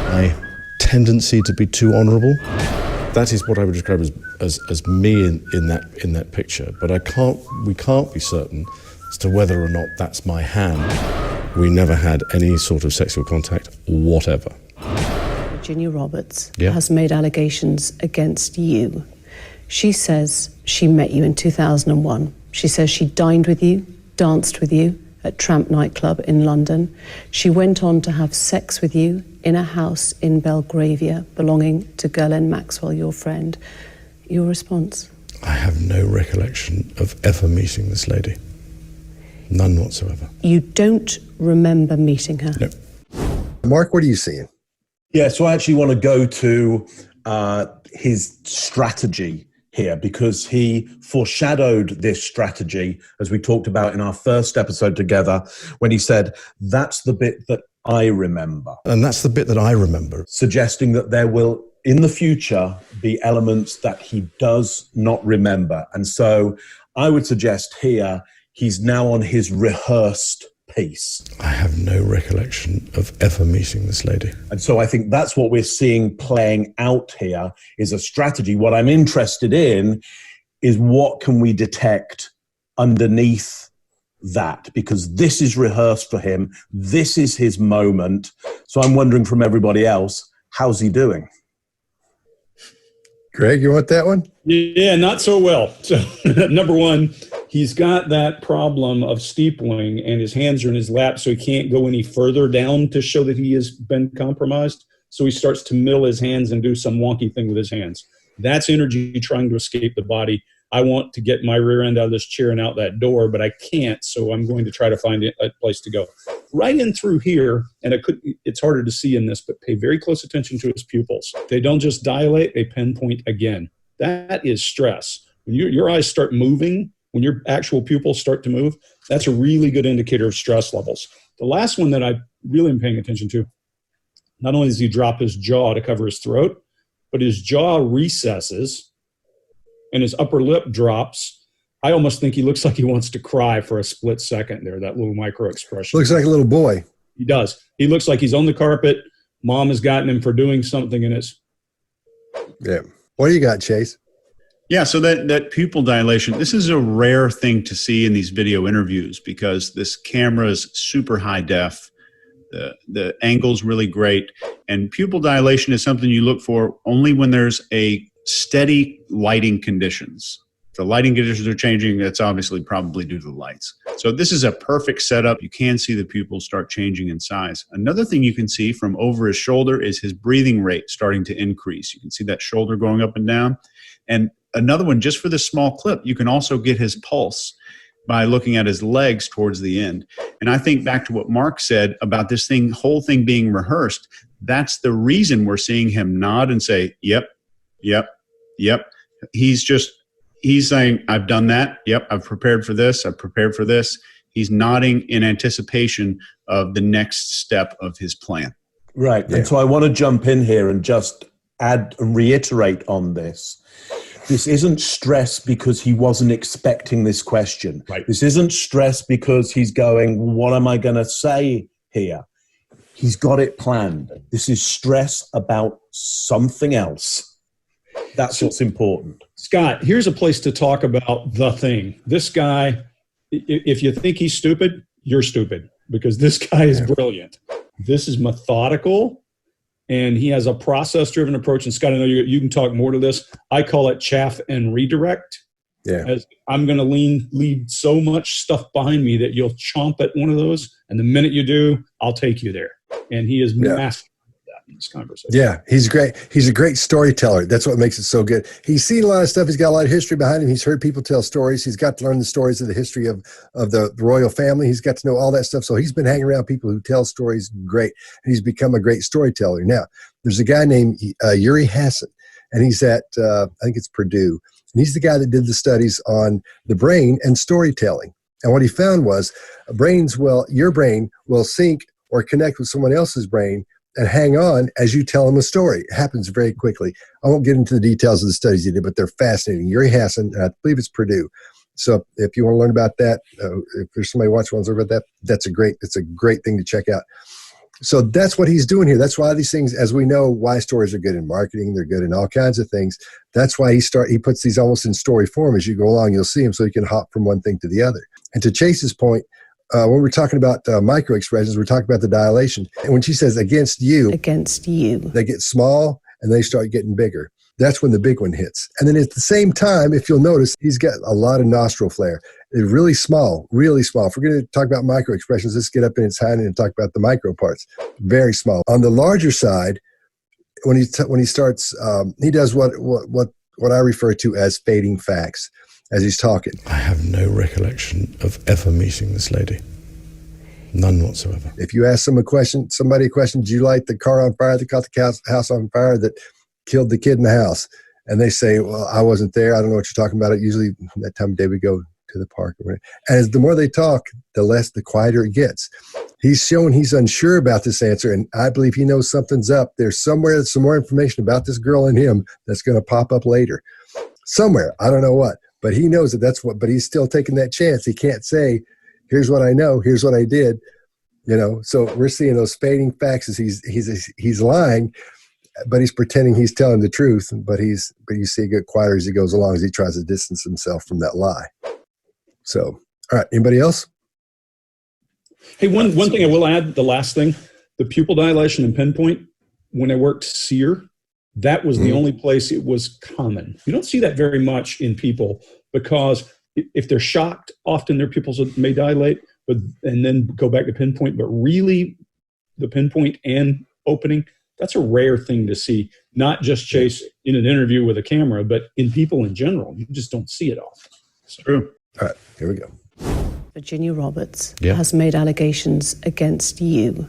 my tendency to be too honourable. That is what I would describe as me in that picture. But we can't be certain as to whether or not that's my hand. We never had any sort of sexual contact, whatever. Virginia Roberts has made allegations against you. She says she met you in 2001. She says she dined with you, danced with you at Tramp nightclub in London. She went on to have sex with you in a house in Belgravia belonging to Ghislaine Maxwell, your friend. Your response? I have no recollection of ever meeting this lady. None whatsoever. You don't remember meeting her? No. Mark, what are you seeing? Yeah, so I actually want to go to his strategy here, because he foreshadowed this strategy, as we talked about in our first episode together, when he said, that's the bit that I remember. And that's the bit that I remember. Suggesting that there will, in the future, be elements that he does not remember. And so I would suggest here, he's now on his rehearsed piece. I have no recollection of ever meeting this lady. And so I think that's what we're seeing playing out here, is a strategy. What I'm interested in is what can we detect underneath that, because this is rehearsed for him. This is his moment. So I'm wondering from everybody else, how's he doing? Greg, you want that one? Yeah, not so well. So number one, he's got that problem of steepling and his hands are in his lap, so he can't go any further down to show that he has been compromised. So he starts to mill his hands and do some wonky thing with his hands. That's energy trying to escape the body. I want to get my rear end out of this chair and out that door, but I can't, so I'm going to try to find a place to go. Right in through here, and it's harder to see in this, but pay very close attention to his pupils. They don't just dilate, they pinpoint again. That is stress. When your eyes start moving, when your actual pupils start to move, that's a really good indicator of stress levels. The last one that I really am paying attention to, not only does he drop his jaw to cover his throat, but his jaw recesses and his upper lip drops. I almost think he looks like he wants to cry for a split second there, that little micro expression. Looks like a little boy. He does. He looks like he's on the carpet. Mom has gotten him for doing something in his... Yeah. What do you got, Chase? Yeah, so that pupil dilation, this is a rare thing to see in these video interviews because this camera is super high def. The angle's really great. And pupil dilation is something you look for only when there's a steady lighting conditions. If the lighting conditions are changing, that's obviously probably due to the lights. So this is a perfect setup. You can see the pupils start changing in size. Another thing you can see from over his shoulder is his breathing rate starting to increase. You can see that shoulder going up and down. And another one, just for this small clip, you can also get his pulse by looking at his legs towards the end. And I think back to what Mark said about this whole thing being rehearsed, that's the reason we're seeing him nod and say, yep, yep, yep. He's saying, I've done that. Yep, I've prepared for this. I've prepared for this. He's nodding in anticipation of the next step of his plan. Right. Yeah. And so I want to jump in here and just add and reiterate on this. This isn't stress because he wasn't expecting this question. Right. This isn't stress because he's going, what am I going to say here? He's got it planned. This is stress about something else. That's what's important. Scott, here's a place to talk about the thing. This guy, if you think he's stupid, you're stupid, because this guy is brilliant. This is methodical, and he has a process-driven approach. And Scott, I know you can talk more to this. I call it chaff and redirect. Yeah. As I'm going to lead so much stuff behind me that you'll chomp at one of those, and the minute you do, I'll take you there. And he is master of that in this conversation. Yeah, he's great. He's a great storyteller. That's what makes it so good. He's seen a lot of stuff. He's got a lot of history behind him. He's heard people tell stories. He's got to learn the stories of the history of the royal family. He's got to know all that stuff. So he's been hanging around people who tell stories great. And he's become a great storyteller. Now, there's a guy named Yuri Hassan, and he's at, I think it's Purdue. And he's the guy that did the studies on the brain and storytelling. And what he found was your brain will sync or connect with someone else's brain and hang on as you tell them a story. It happens very quickly. I won't get into the details of the studies he did, but they're fascinating. Yuri Hassan, I believe it's Purdue. So if you want to learn about that, if there's somebody watching wants to learn about that, it's a great thing to check out. So that's what he's doing here. That's why these things, as we know, why stories are good in marketing. They're good in all kinds of things. That's why he puts these almost in story form. As you go along, you'll see them so you can hop from one thing to the other. And to Chase's point, when we're talking about micro expressions, we're talking about the dilation. And when she says against you, they get small and they start getting bigger. That's when the big one hits. And then at the same time, if you'll notice, he's got a lot of nostril flare. It's really small, really small. If we're going to talk about micro expressions, let's get up in its hind and talk about the micro parts. Very small. On the larger side, when he starts, he does what I refer to as fading facts as he's talking. I have no recollection of ever meeting this lady. None whatsoever. If you ask somebody a question, did you light the car on fire that caught the house on fire that killed the kid in the house? And they say, well, I wasn't there. I don't know what you're talking about. It usually that time of day we go to the park. And as the more they talk, the quieter it gets. He's showing he's unsure about this answer, and I believe he knows something's up. There's somewhere some more information about this girl and him that's going to pop up later. Somewhere. I don't know what. But he knows that's what, but he's still taking that chance. He can't say, here's what I know, here's what I did. So we're seeing those fading facts as he's lying, but he's pretending he's telling the truth. But you see it get quieter as he goes along as he tries to distance himself from that lie. So, all right, anybody else? Hey, one thing I will add, the last thing, the pupil dilation and pinpoint, when I worked SEER, that was the only place it was common. You don't see that very much in people because if they're shocked, often their pupils may dilate, and then go back to pinpoint. But really, the pinpoint and opening, that's a rare thing to see. Not just Chase in an interview with a camera, but in people in general. You just don't see it often. It's true. All right, here we go. Virginia Roberts has made allegations against you.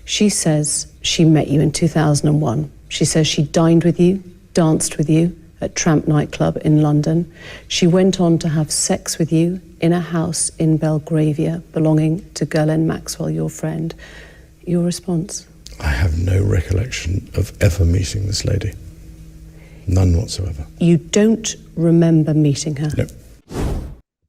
She says she met you in 2001. She says she dined with you, danced with you at Tramp nightclub in London. She went on to have sex with you in a house in Belgravia belonging to Ghislaine Maxwell, your friend. Your response? I have no recollection of ever meeting this lady. None whatsoever. You don't remember meeting her? No.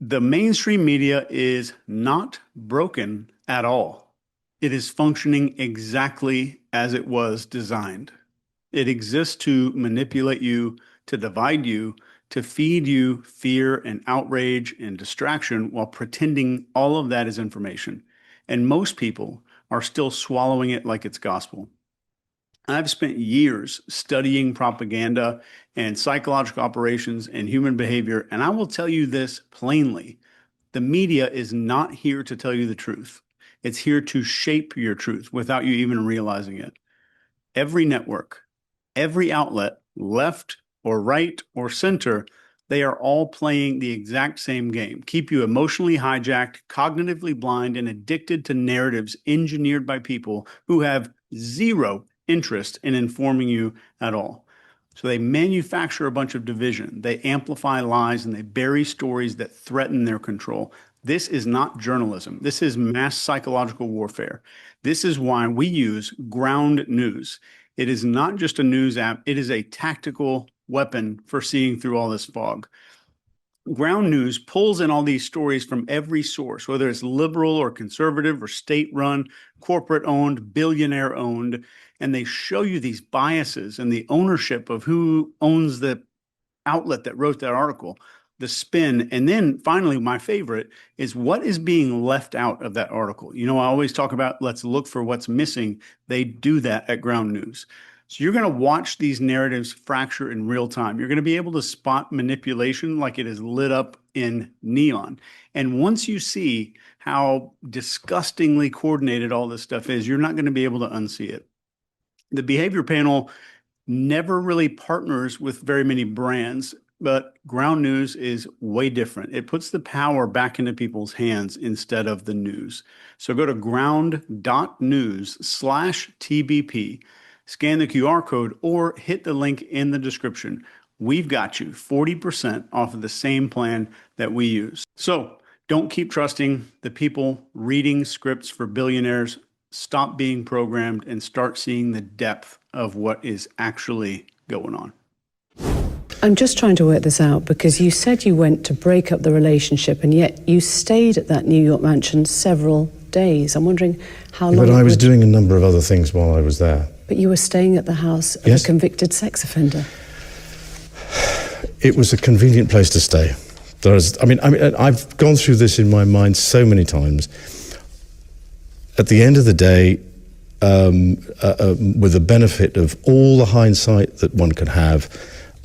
The mainstream media is not broken at all. It is functioning exactly as it was designed. It exists to manipulate you, to divide you, to feed you fear and outrage and distraction while pretending all of that is information. And most people are still swallowing it like it's gospel. I've spent years studying propaganda and psychological operations and human behavior, and I will tell you this plainly. The media is not here to tell you the truth. It's here to shape your truth without you even realizing it. Every network, every outlet, left or right or center, they are all playing the exact same game. Keep you emotionally hijacked, cognitively blind, and addicted to narratives engineered by people who have zero interest in informing you at all. So they manufacture a bunch of division. They amplify lies and they bury stories that threaten their control. This is not journalism. This is mass psychological warfare. This is why we use ground news. It is not just a news app. It is a tactical weapon for seeing through all this fog. Ground news pulls in all these stories from every source, whether it's liberal or conservative or state-run, corporate-owned, billionaire-owned, and they show you these biases and the ownership of who owns the outlet that wrote that article, the spin, and then finally, my favorite is what is being left out of that article. You know, I always talk about let's look for what's missing. They do that at ground news. So you're going to watch these narratives fracture in real time. You're going to be able to spot manipulation like it is lit up in neon. And once you see how disgustingly coordinated all this stuff is, you're not going to be able to unsee it. The behavior panel never really partners with very many brands, but ground news is way different. It puts the power back into people's hands instead of the news. So go to ground.news/TBP. Scan the QR code or hit the link in the description. We've got you 40% off of the same plan that we use. So don't keep trusting the people reading scripts for billionaires. Stop being programmed and start seeing the depth of what is actually going on. I'm just trying to work this out because you said you went to break up the relationship and yet you stayed at that New York mansion several days. I'm wondering how long. But I was doing a number of other things while I was there. But you were staying at the house of a convicted sex offender. It was a convenient place to stay. I've gone through this in my mind so many times. At the end of the day, with the benefit of all the hindsight that one can have,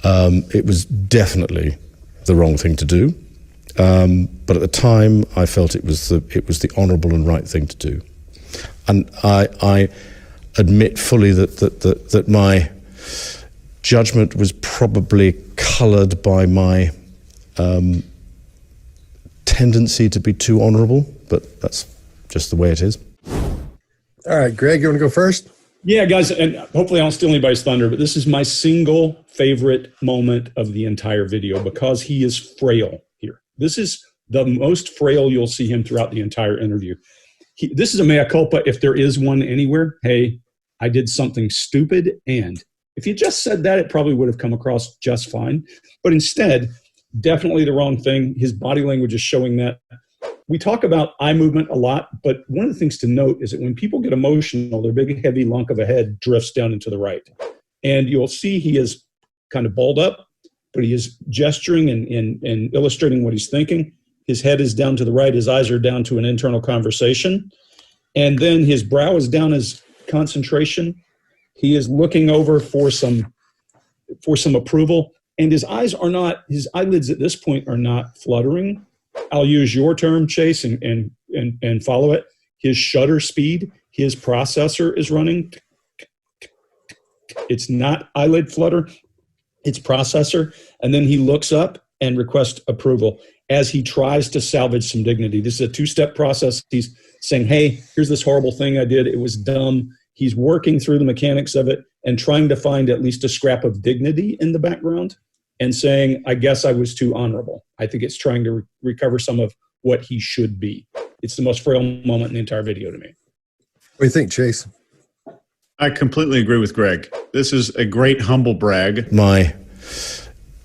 it was definitely the wrong thing to do. But at the time, I felt it was the honourable and right thing to do. And I admit fully that my judgment was probably coloured by my tendency to be too honourable, but that's just the way it is. All right, Greg, you want to go first? Yeah, guys, and hopefully I don't steal anybody's thunder, but this is my single favorite moment of the entire video because he is frail here. This is the most frail you'll see him throughout the entire interview. This is a mea culpa if there is one anywhere. Hey, I did something stupid, and if you just said that, it probably would have come across just fine. But instead, definitely the wrong thing. His body language is showing that. We talk about eye movement a lot, but one of the things to note is that when people get emotional, their big, heavy lunk of a head drifts down into the right. And you'll see he is kind of balled up, but he is gesturing and illustrating what he's thinking. His head is down to the right. His eyes are down to an internal conversation. And then his brow is down as concentration. He is looking over for some approval. And his eyelids at this point are not fluttering. I'll use your term, Chase, and follow it. His shutter speed, his processor is running. It's not eyelid flutter, it's processor. And then he looks up and requests approval as he tries to salvage some dignity. This is a two-step process. He's saying, hey, here's this horrible thing I did. It was dumb. He's working through the mechanics of it and trying to find at least a scrap of dignity in the background and saying, I guess I was too honorable. I think it's trying to recover some of what he should be. It's the most frail moment in the entire video to me. What do you think, Chase? I completely agree with Greg. This is a great humble brag. My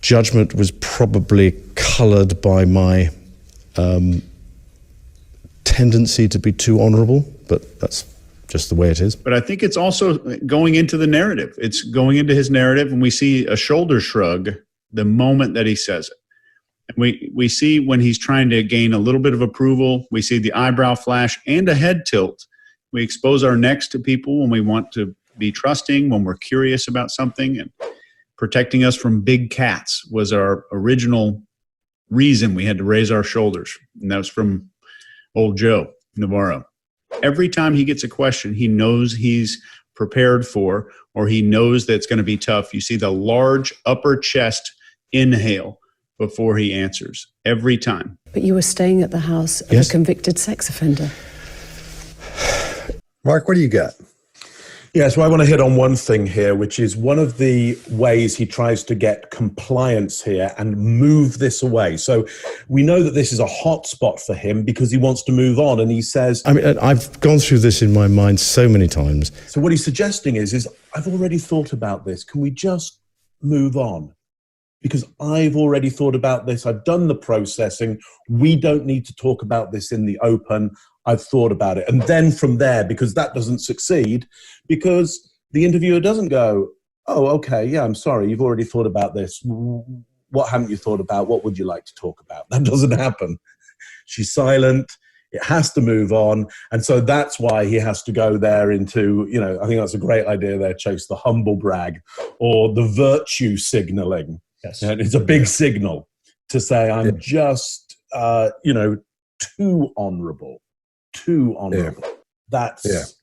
judgment was probably coloured by my tendency to be too honourable, but that's just the way it is. But I think it's also going into the narrative. It's going into his narrative, and we see a shoulder shrug the moment that he says it. And we see when he's trying to gain a little bit of approval, we see the eyebrow flash and a head tilt. We expose our necks to people when we want to be trusting, when we're curious about something, and protecting us from big cats was our original reason we had to raise our shoulders. And that was from old Joe Navarro. Every time he gets a question he knows he's prepared for, or he knows that it's going to be tough, you see the large upper chest inhale before he answers, every time. But you were staying at the house of a convicted sex offender. Mark, what do you got? Yeah, so I want to hit on one thing here, which is one of the ways he tries to get compliance here and move this away. So we know that this is a hot spot for him because he wants to move on. And he says... I've gone through this in my mind so many times. So what he's suggesting is I've already thought about this. Can we just move on? Because I've already thought about this. I've done the processing. We don't need to talk about this in the open. I've thought about it. And then from there, because that doesn't succeed, because the interviewer doesn't go, oh, okay, yeah, I'm sorry, you've already thought about this. What haven't you thought about? What would you like to talk about? That doesn't happen. She's silent. It has to move on. And so that's why he has to go there into, I think that's a great idea there, Chase, the humble brag or the virtue signaling. Yes. And it's a big signal to say, I'm just, too honorable. Too honorable. Yeah. That's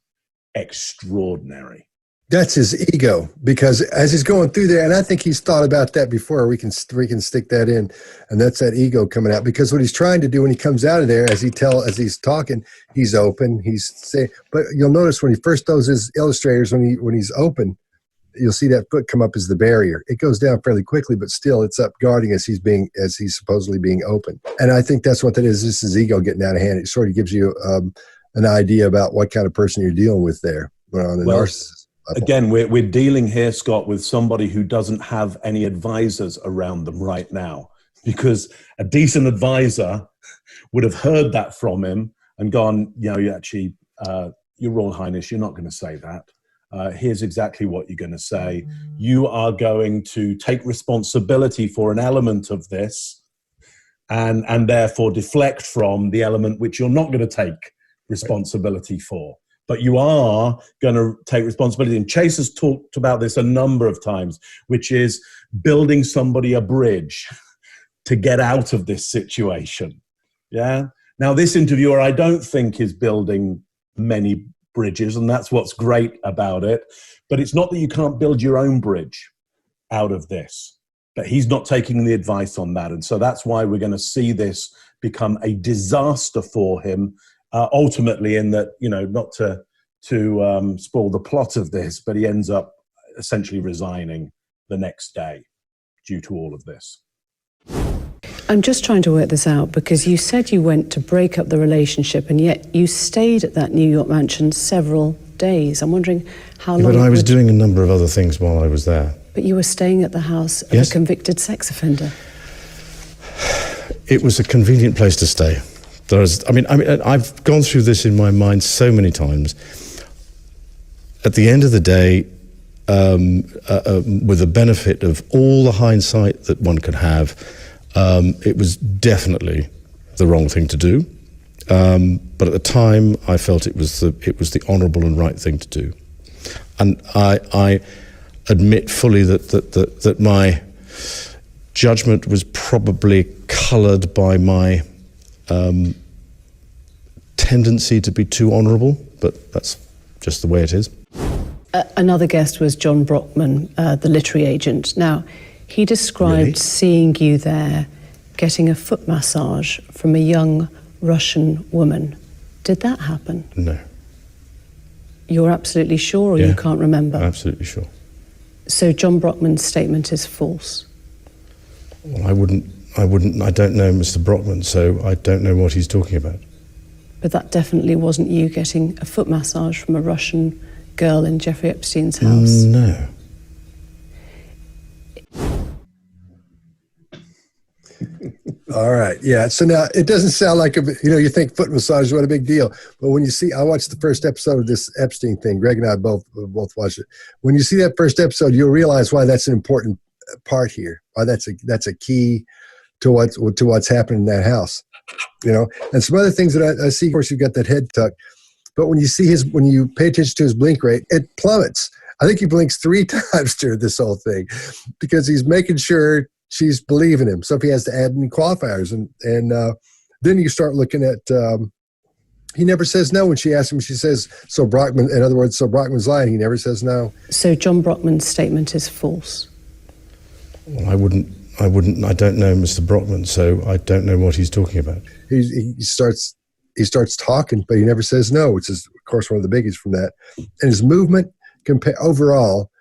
extraordinary. That's his ego, because as he's going through there, and I think he's thought about that before, we can stick that in, and that's that ego coming out. Because what he's trying to do when he comes out of there, as he's talking, he's open. He's saying, but you'll notice when he first does his illustrators, when he's open, you'll see that foot come up as the barrier. It goes down fairly quickly, but still it's up guarding as he's supposedly being open. And I think that's what that is. This is ego getting out of hand. It sort of gives you an idea about what kind of person you're dealing with there on the narcissist level. Again, we're dealing here, Scott, with somebody who doesn't have any advisors around them right now, because a decent advisor would have heard that from him and gone, you actually, Your Royal Highness, you're not going to say that. Here's exactly what you're going to say. You are going to take responsibility for an element of this and therefore deflect from the element which you're not going to take responsibility for. But you are going to take responsibility. And Chase has talked about this a number of times, which is building somebody a bridge to get out of this situation. Yeah. Now, this interviewer, I don't think, is building many bridges, and that's what's great about it. But it's not that you can't build your own bridge out of this. But he's not taking the advice on that. And so that's why we're going to see this become a disaster for him. Ultimately, in that, not to spoil the plot of this, but he ends up essentially resigning the next day due to all of this. I'm just trying to work this out, because you said you went to break up the relationship, and yet you stayed at that New York mansion several days. I'm wondering how long. But I was doing a number of other things while I was there. But you were staying at the house of a convicted sex offender. It was a convenient place to stay. I've gone through this in my mind so many times. At the end of the day, with the benefit of all the hindsight that one could have, it was definitely the wrong thing to do. But at the time, I felt it was the honourable and right thing to do. And I admit fully that my judgment was probably coloured by my tendency to be too honourable, but that's just the way it is. Another guest was John Brockman, the literary agent. Now, he described seeing you there getting a foot massage from a young Russian woman. Did that happen? No. You're absolutely sure, or you can't remember? Absolutely sure. So John Brockman's statement is false? Well, I don't know Mr. Brockman, so I don't know what he's talking about. But that definitely wasn't you getting a foot massage from a Russian girl in Jeffrey Epstein's house? No. All right. Yeah. So now it doesn't sound like, you think foot massage, what a big deal. But when you see, I watched the first episode of this Epstein thing. Greg and I both watched it. When you see that first episode, you'll realize why that's an important part here. Why that's a key to what's happening in that house. And some other things that I see, of course, you've got that head tuck. But when you pay attention to his blink rate, it plummets. I think he blinks 3 times during this whole thing because he's making sure she's believing him. So if he has to add any qualifiers, and then you start looking at, he never says no when she asks him. She says, so Brockman, in other words, so Brockman's lying. He never says no. So John Brockman's statement is false? Well, I don't know Mr. Brockman, so I don't know what he's talking about. He starts talking, but he never says no, which is, of course, one of the biggies from that. And his movement overall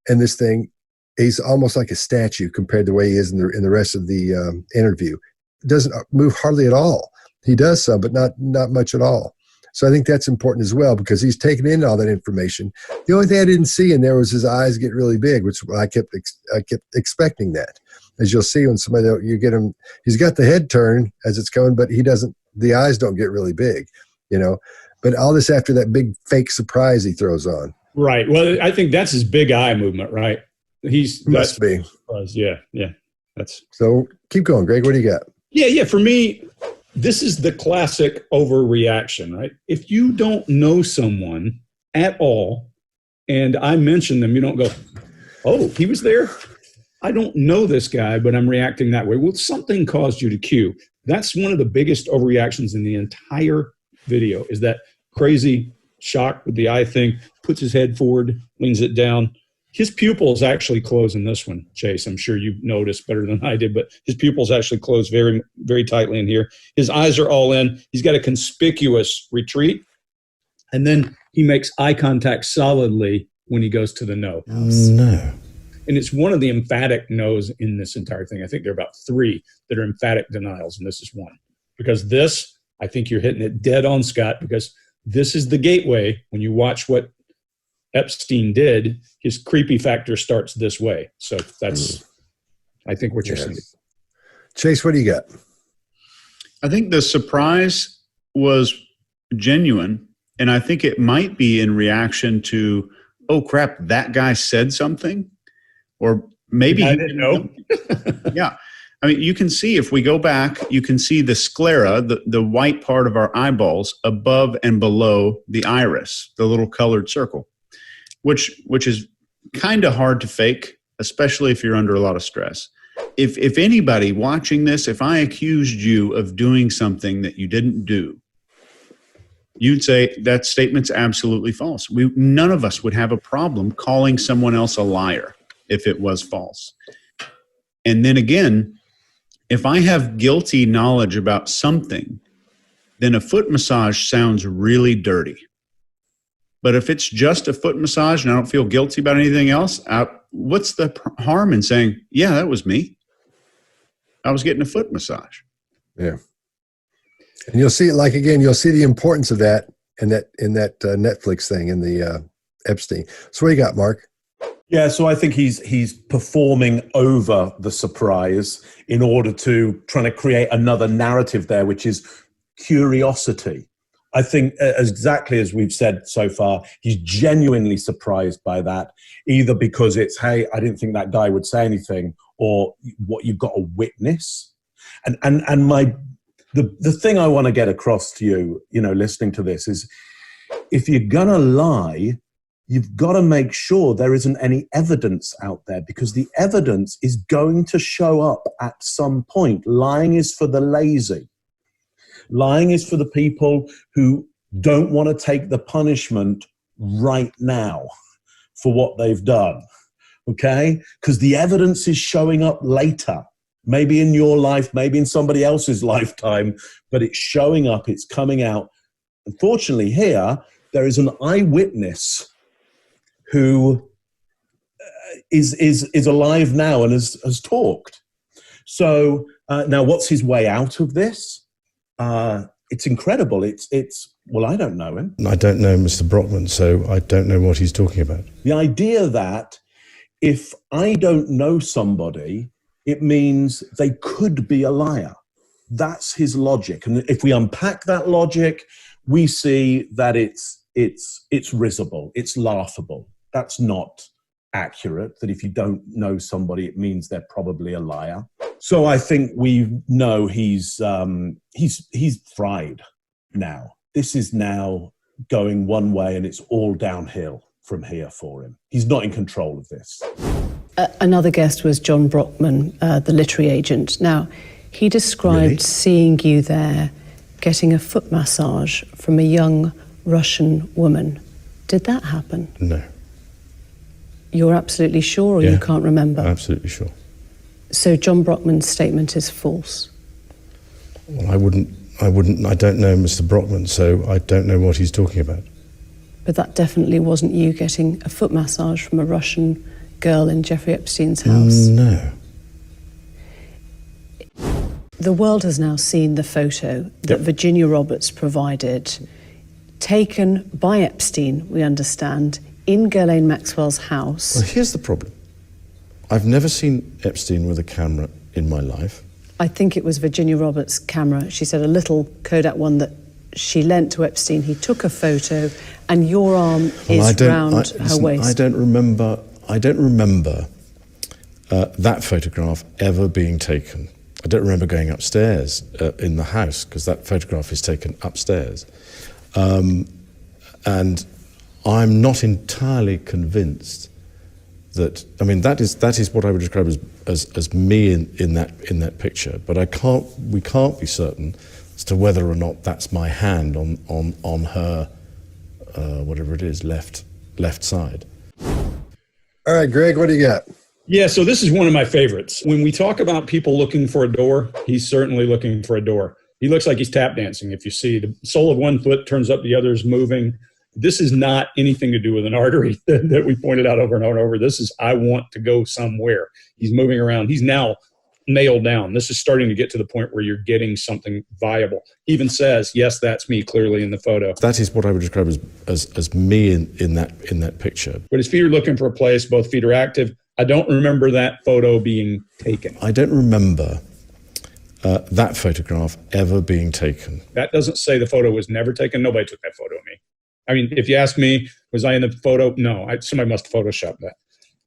in this thing, he's almost like a statue compared to the way he is in the rest of the interview. Doesn't move hardly at all. He does some, but not much at all. So I think that's important as well, because he's taken in all that information. The only thing I didn't see in there was his eyes get really big, which I kept expecting that. As you'll see when you get him, he's got the head turn as it's coming, but he doesn't. The eyes don't get really big, But all this after that big fake surprise he throws on. Right. Well, I think that's his big eye movement, right? Must be. Yeah. That's so. Keep going, Greg. What do you got? Yeah. For me, this is the classic overreaction, right? If you don't know someone at all, and I mention them, you don't go, "Oh, he was there." I don't know this guy, but I'm reacting that way. Well, something caused you to cue. That's one of the biggest overreactions in the entire video, is that crazy shock with the eye thing, puts his head forward, leans it down. His pupils actually close in this one, Chase. I'm sure you've noticed better than I did, but his pupils actually close very, very tightly in here. His eyes are all in. He's got a conspicuous retreat. And then he makes eye contact solidly when he goes to the no. No. And it's one of the emphatic no's in this entire thing. I think there are about 3 that are emphatic denials, and this is one. Because this, I think you're hitting it dead on, Scott, because this is the gateway. When you watch what Epstein did, his creepy factor starts this way. So that's, I think, what you're saying. Chase, what do you got? I think the surprise was genuine. And I think it might be in reaction to, oh crap, that guy said something, or maybe I he didn't know. Yeah. I mean, you can see, if we go back, you can see the sclera, the white part of our eyeballs above and below the iris, the little colored circle, which is kind of hard to fake, especially if you're under a lot of stress. If anybody watching this, if I accused you of doing something that you didn't do, you'd say that statement's absolutely false. None of us would have a problem calling someone else a liar if it was false. And then again, if I have guilty knowledge about something, then a foot massage sounds really dirty. But if it's just a foot massage and I don't feel guilty about anything else, what's the harm in saying, yeah, that was me? I was getting a foot massage. Yeah. And you'll see, like, again, you'll see the importance of that in that Netflix thing, in the Epstein. So what do you got, Mark? Yeah, so I think he's performing over the surprise in order to trying to create another narrative there, which is curiosity. I think, exactly as we've said so far, he's genuinely surprised by that, either because it's, hey, I didn't think that guy would say anything, or what you've got a witness. And the thing I want to get across to you, listening to this, is if you're gonna lie, you've got to make sure there isn't any evidence out there, because the evidence is going to show up at some point. Lying is for the lazy. Lying is for the people who don't want to take the punishment right now for what they've done, okay? Because the evidence is showing up later, maybe in your life, maybe in somebody else's lifetime, but it's showing up, it's coming out. Unfortunately, here, there is an eyewitness who is alive now and has talked. So now what's his way out of this? It's incredible. Well, I don't know him. I don't know Mr. Brockman, so I don't know what he's talking about. The idea that if I don't know somebody, it means they could be a liar. That's his logic. And if we unpack that logic, we see that it's risible, it's laughable. That's not accurate, that if you don't know somebody, it means they're probably a liar. So I think we know he's fried now. This is now going one way, and it's all downhill from here for him. He's not in control of this. Another guest was John Brockman, the literary agent. Now, he described seeing you there getting a foot massage from a young Russian woman. Did that happen? No. You're absolutely sure, or you can't remember? Absolutely sure. So John Brockman's statement is false? Well, I don't know Mr. Brockman, so I don't know what he's talking about. But that definitely wasn't you getting a foot massage from a Russian girl in Jeffrey Epstein's house? No. The world has now seen the photo that Virginia Roberts provided, taken by Epstein, we understand, in Ghislaine Maxwell's house. Well, here's the problem. I've never seen Epstein with a camera in my life. I think it was Virginia Roberts' camera. She said a little Kodak one that she lent to Epstein. He took a photo, and your arm is round her waist. I don't remember that photograph ever being taken. I don't remember going upstairs in the house, because that photograph is taken upstairs. And I'm not entirely convinced that, I mean, that is what I would describe as me in that picture, but we can't be certain as to whether or not that's my hand on her whatever it is, left side. All right, Greg, what do you got? Yeah, so this is one of my favorites. When we talk about people looking for a door, he's certainly looking for a door. He looks like he's tap dancing. If you see the sole of one foot turns up, the other is moving. This is not anything to do with an artery that we pointed out over and over and over. This is, I want to go somewhere. He's moving around. He's now nailed down. This is starting to get to the point where you're getting something viable. He even says, yes, that's me, clearly in the photo. That is what I would describe as me in that picture. But his feet are looking for a place. Both feet are active. I don't remember that photo being taken. I don't remember that photograph ever being taken. That doesn't say the photo was never taken. Nobody took that photo of me. I mean, if you ask me, was I in the photo? No, somebody must have photoshopped that.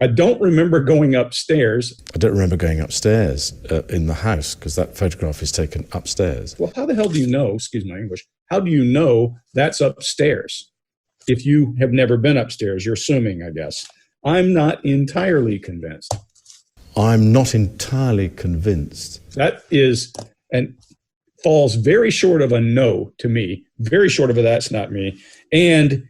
I don't remember going upstairs. I don't remember going upstairs in the house because that photograph is taken upstairs. Well, how the hell do you know, excuse my English, how do you know that's upstairs? If you have never been upstairs, you're assuming, I guess. I'm not entirely convinced. I'm not entirely convinced. That is, and falls very short of a no to me, very short of a that's not me. And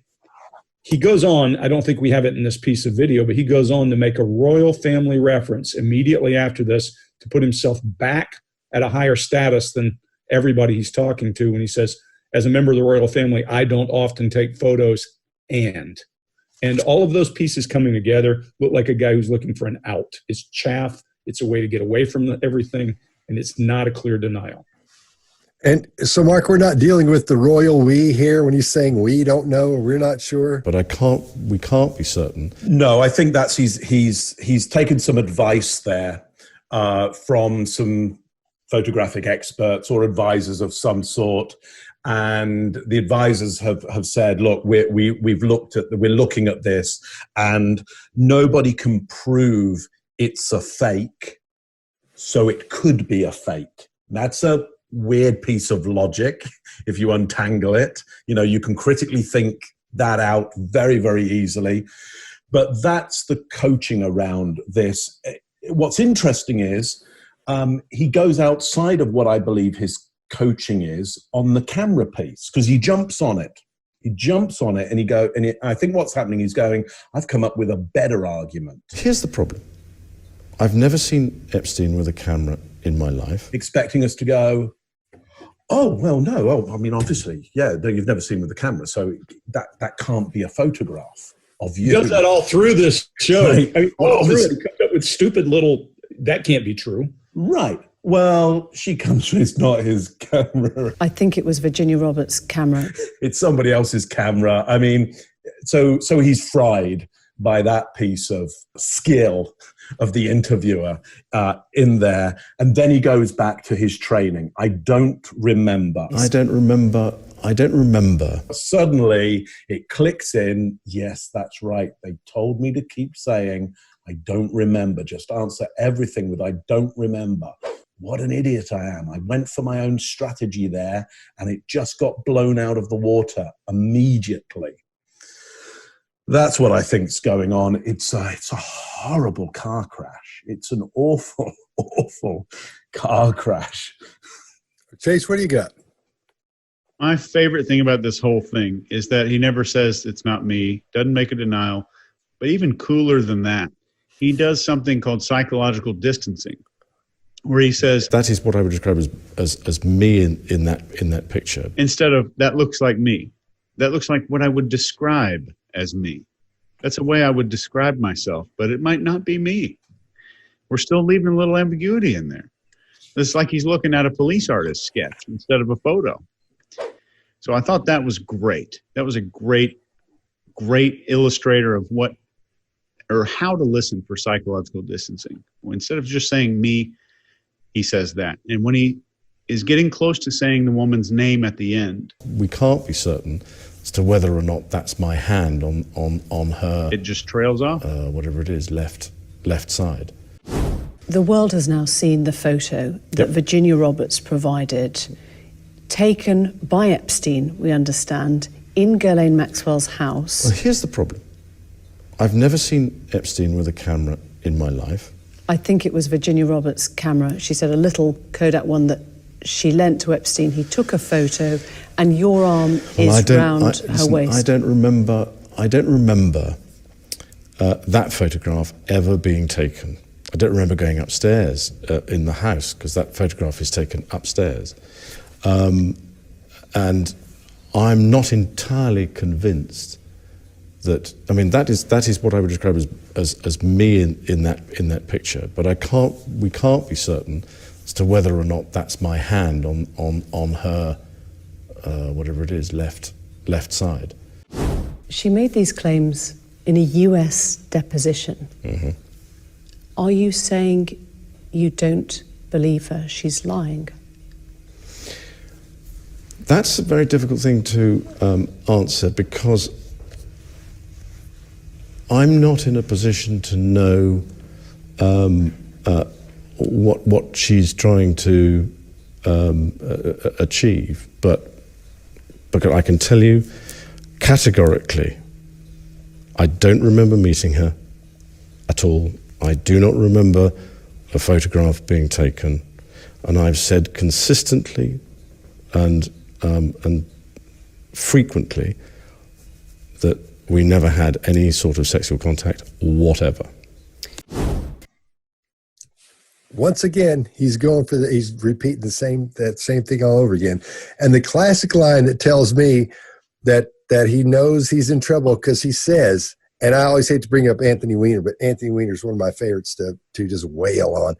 he goes on, I don't think we have it in this piece of video, but he goes on to make a royal family reference immediately after this to put himself back at a higher status than everybody he's talking to when he says, as a member of the royal family, I don't often take photos and all of those pieces coming together look like a guy who's looking for an out. It's chaff. It's a way to get away from everything. And it's not a clear denial. And so, Mark, we're not dealing with the royal we here when he's saying we don't know or we're not sure. But we can't be certain. No, I think that's he's taken some advice there from some photographic experts or advisors of some sort. And the advisors have said, look, we're looking at this and nobody can prove it's a fake. So it could be a fake. That's a weird piece of logic. If you untangle it, you can critically think that out very, very easily. But that's the coaching around this. What's interesting is he goes outside of what I believe his coaching is on the camera piece, because he jumps on it. And I think what's happening, he's going, I've come up with a better argument. Here's the problem. I've never seen Epstein with a camera in my life. Expecting us to go, oh, well, no. Oh, I mean, obviously, yeah, you've never seen with the camera, so that can't be a photograph of you. He does that all through this show. Right. I mean, all through it, he comes up with stupid little, that can't be true. Right. Well, she comes from, it's not his camera. I think it was Virginia Roberts' camera. It's somebody else's camera. I mean, so he's fried by that piece of skill of the interviewer in there. And then he goes back to his training. I don't remember. Suddenly it clicks in. Yes, that's right. They told me to keep saying, I don't remember. Just answer everything with, I don't remember. What an idiot I am. I went for my own strategy there and it just got blown out of the water immediately. That's what I think's going on. It's a horrible car crash. It's an awful, awful car crash. Chase, what do you got? My favorite thing about this whole thing is that he never says it's not me, doesn't make a denial, but even cooler than that, he does something called psychological distancing, where he says, that is what I would describe as me in that picture. Instead of, that looks like me. That looks like what I would describe as me. That's a way I would describe myself, but it might not be me. We're still leaving a little ambiguity in there. It's like he's looking at a police artist sketch instead of a photo. So I thought that was great. That was a great illustrator of what, or how to listen for psychological distancing. Instead of just saying me, he says that. And when he is getting close to saying the woman's name at the end, we can't be certain as to whether or not that's my hand on her. It just trails off. Whatever it is, left side. The world has now seen the photo that Virginia Roberts provided, taken by Epstein, we understand, in Ghislaine Maxwell's house. Well, here's the problem. I've never seen Epstein with a camera in my life. I think it was Virginia Roberts' camera. She said a little Kodak one that she lent to Epstein. He took a photo, and your arm is round her waist. I don't remember that photograph ever being taken. I don't remember going upstairs in the house because that photograph is taken upstairs. And I'm not entirely convinced that, I mean, that is what I would describe as me in that picture, but we can't be certain as to whether or not that's my hand on her, whatever it is, left side. She made these claims in a US deposition. Mm-hmm. Are you saying you don't believe her, she's lying. That's a very difficult thing to answer, because I'm not in a position to know what she's trying to achieve, but I can tell you categorically, I don't remember meeting her at all. I do not remember a photograph being taken, and I've said consistently and frequently that we never had any sort of sexual contact whatever. Once again, he's going for he's repeating that same thing all over again. And the classic line that tells me that he knows he's in trouble, because he says, and I always hate to bring up Anthony Weiner, but Anthony Weiner is one of my favorites to just wail on.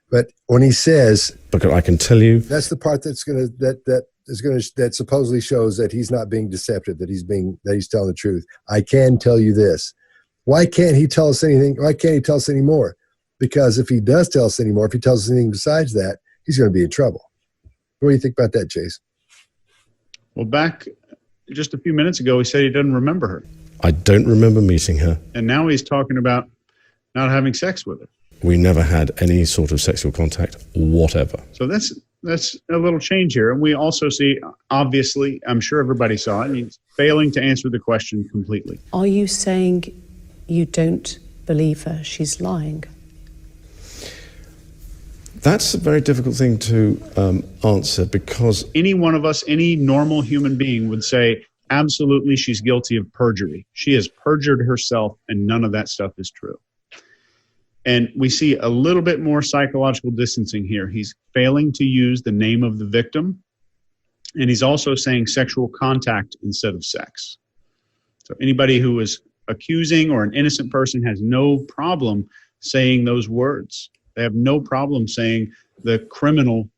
But when he says, because I can tell you, that's the part that supposedly shows that he's not being deceptive, that he's telling the truth. I can tell you this. Why can't he tell us anything? Why can't he tell us any more? Because if he does tell us any more, if he tells us anything besides that, he's going to be in trouble. What do you think about that, Chase? Well, back just a few minutes ago, he said he doesn't remember her. I don't remember meeting her. And now he's talking about not having sex with her. We never had any sort of sexual contact whatever. So that's a little change here. And we also see, obviously, I'm sure everybody saw it, he's failing to answer the question completely. Are you saying you don't believe her, she's lying? That's a very difficult thing to answer, because any one of us, any normal human being would say, absolutely, she's guilty of perjury. She has perjured herself, and none of that stuff is true. And we see a little bit more psychological distancing here. He's failing to use the name of the victim, and he's also saying sexual contact instead of sex. So anybody who is accusing or an innocent person has no problem saying those words. They have no problem saying the criminal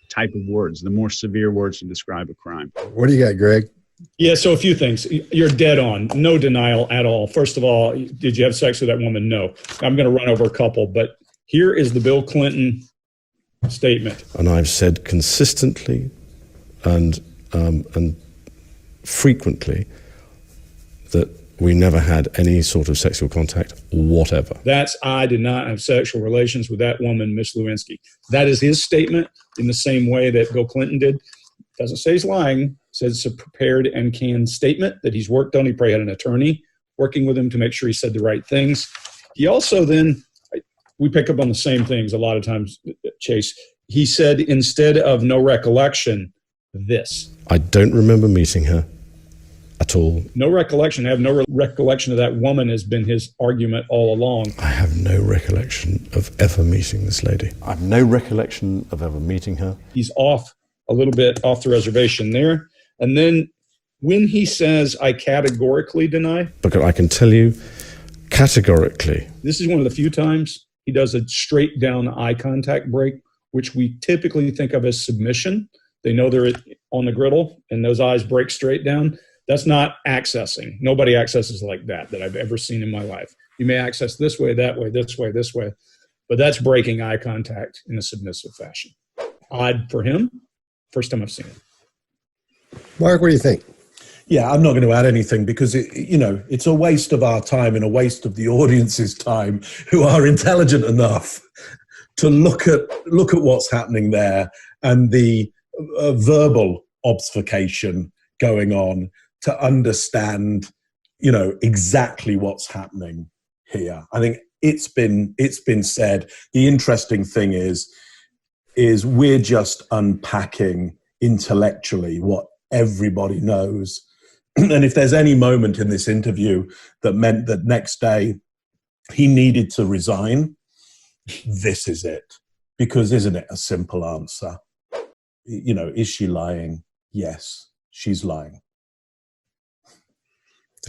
type of words, the more severe words to describe a crime. What do you got, Greg? Yeah, so a few things. You're dead on. No denial at all. First of all, did you have sex with that woman? No. I'm going to run over a couple, but here is the Bill Clinton statement. And I've said consistently and frequently that we never had any sort of sexual contact whatever. That's, I did not have sexual relations with that woman, Miss Lewinsky. That is his statement, in the same way that Bill Clinton did. Doesn't say he's lying. Says it's a prepared and canned statement that he's worked on. He probably had an attorney working with him to make sure he said the right things. He also then, we pick up on the same things a lot of times, Chase. He said, instead of no recollection, this. I don't remember meeting her at all. No recollection. I have no recollection of that woman has been his argument all along. I have no recollection of ever meeting this lady. I have no recollection of ever meeting her. He's a little bit off the reservation there. And then when he says, I categorically deny. Because I can tell you categorically. This is one of the few times he does a straight down eye contact break, which we typically think of as submission. They know they're on the griddle and those eyes break straight down. That's not accessing. Nobody accesses like that I've ever seen in my life. You may access this way, that way, this way, this way, but that's breaking eye contact in a submissive fashion. Odd for him. First time I've seen it. Mark, what do you think? Yeah, I'm not going to add anything, because it's a waste of our time and a waste of the audience's time, who are intelligent enough to look at what's happening there and the verbal obfuscation going on, to understand, exactly what's happening here. I think it's been said. The interesting thing is we're just unpacking intellectually what everybody knows. And if there's any moment in this interview that meant that next day he needed to resign, this is it. Because isn't it a simple answer? Is she lying? Yes, she's lying.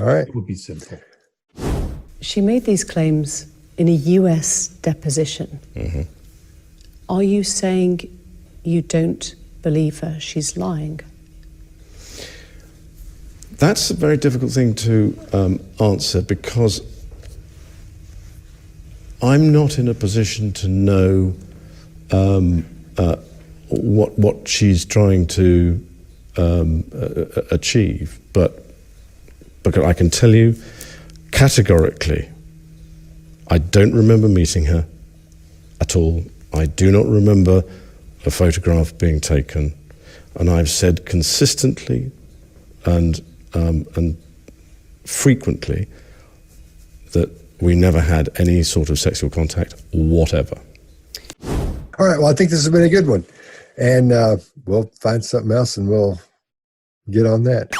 All right. It would be simple. She made these claims in a US deposition. Mm-hmm. Are you saying you don't believe her, she's lying? That's a very difficult thing to answer, because I'm not in a position to know what she's trying to achieve, but I can tell you categorically, I don't remember meeting her at all. I do not remember a photograph being taken, and I've said consistently and frequently that we never had any sort of sexual contact, whatever. All right, well, I think this has been a good one. And we'll find something else and we'll get on that.